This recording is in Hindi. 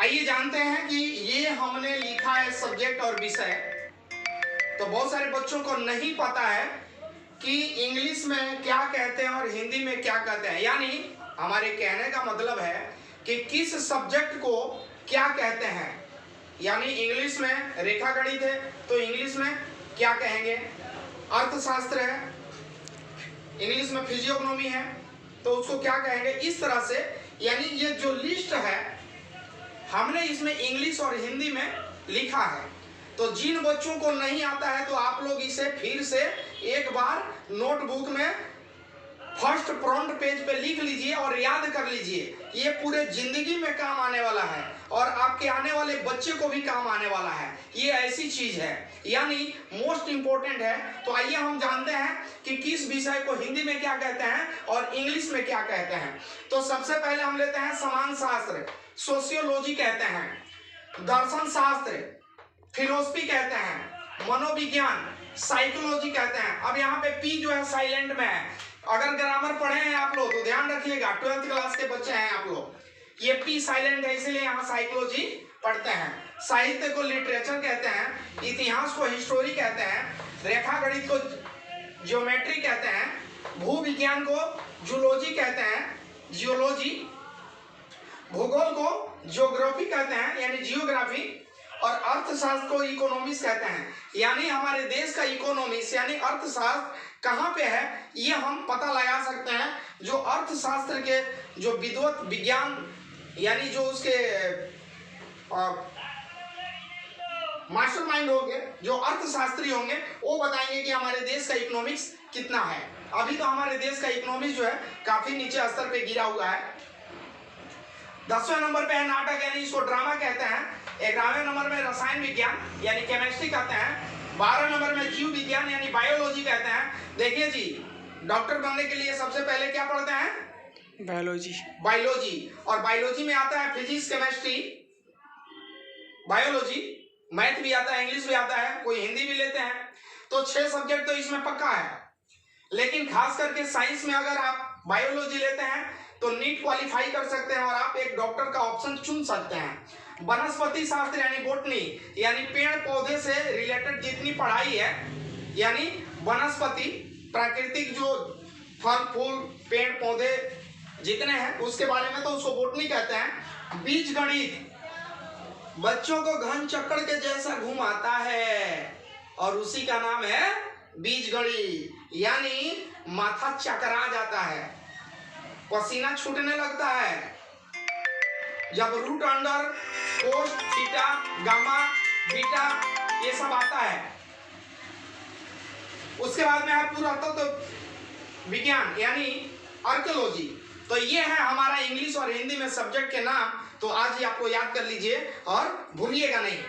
आइए जानते हैं कि ये हमने लिखा है सब्जेक्ट और विषय। तो बहुत सारे बच्चों को नहीं पता है कि इंग्लिश में क्या कहते हैं और हिंदी में क्या कहते हैं। यानी हमारे कहने का मतलब है कि किस सब्जेक्ट को क्या कहते हैं। यानी इंग्लिश में रेखा गणित है तो इंग्लिश में क्या कहेंगे, अर्थशास्त्र है इंग्लिश में फिजियोग्नोमी है तो उसको क्या कहेंगे, इस तरह से। यानी ये जो लिस्ट है हमने इसमें इंग्लिश और हिंदी में लिखा है। तो जिन बच्चों को नहीं आता है तो आप लोग इसे फिर से एक बार नोटबुक में फर्स्ट फ्रंट पेज पे लिख लीजिए और याद कर लीजिए। ये पूरे जिंदगी में काम आने वाला है और आपके आने वाले बच्चे को भी काम आने वाला है। ये ऐसी चीज है यानी मोस्ट इंपोर्टेंट है। तो आइए हम जानते हैं कि किस विषय को हिंदी में क्या कहते हैं और इंग्लिश में क्या कहते हैं। तो सबसे पहले हम लेते हैं समाज शास्त्र, सोशियोलॉजी कहते हैं, दर्शन शास्त्र, फिलोसफी कहते हैं, मनोविज्ञान, साइकोलॉजी कहते हैं। अब यहाँ पे पी जो है साइलेंट में है। अगर ग्रामर पढ़े हैं आप लोग तो ध्यान रखिएगा, 12th क्लास के बच्चे हैं आप लोग, ये पी साइलेंट है इसलिए यहाँ साइकोलॉजी पढ़ते हैं। साहित्य को लिटरेचर कहते हैं, इतिहास को हिस्टोरी कहते हैं, रेखा गणित को ज्योमेट्री कहते हैं, भू विज्ञान को जूलॉजी कहते हैं, जियोलॉजी, भूगोल को ज्योग्राफी कहते हैं यानी जियोग्राफी, और अर्थशास्त्र को इकोनॉमिक्स कहते हैं। यानी हमारे देश का इकोनॉमिक्स यानी अर्थशास्त्र कहाँ पे है ये हम पता लगा सकते हैं। जो अर्थशास्त्र के जो विद्वत विज्ञान यानी जो उसके मास्टरमाइंड होंगे, जो अर्थशास्त्री होंगे, वो बताएंगे कि हमारे देश का इकोनॉमिक्स कितना है। अभी तो हमारे देश का इकोनॉमिक्स जो है काफी नीचे स्तर पे गिरा हुआ है। 10वें नंबर पे है नाटक यानी इसको ड्रामा कहते हैं। 11वें नंबर में रसायन विज्ञान यानी केमिस्ट्री कहते हैं। 12वें नंबर में जीव विज्ञान यानी बायोलॉजी कहते हैं। देखिए जी, डॉक्टर बनने के लिए सबसे पहले क्या पढ़ते हैं, बायोलॉजी। और बायोलॉजी में आता है फिजिक्स, केमिस्ट्री, बायोलॉजी, मैथ भी आता है, इंग्लिश भी आता है, कोई हिंदी भी लेते हैं। तो 6 सब्जेक्ट तो इसमें पक्का है। लेकिन खास करके साइंस में अगर आप बायोलॉजी लेते हैं तो नीट क्वालिफाई कर सकते हैं और आप एक डॉक्टर का ऑप्शन चुन सकते हैं। वनस्पति शास्त्र यानी बोटनी यानी पेड़ पौधे से रिलेटेड जितनी पढ़ाई है यानी वनस्पति प्राकृतिक जो फल फूल पेड़ पौधे जितने हैं उसके बारे में तो उसको बोटनी कहते हैं। बीज गणित बच्चों को घन चक्कर के जैसा घुमाता है और उसी का नाम है बीज गणित। यानी माथा चकरा जाता है, पसीना छूटने लगता है जब root under cos theta gamma beta ये सब आता है। उसके बाद में है पुरातत्व विज्ञान यानी आर्कियोलॉजी। तो ये है हमारा इंग्लिश और हिंदी में सब्जेक्ट के नाम। तो आज ही आपको याद कर लीजिए और भूलिएगा नहीं।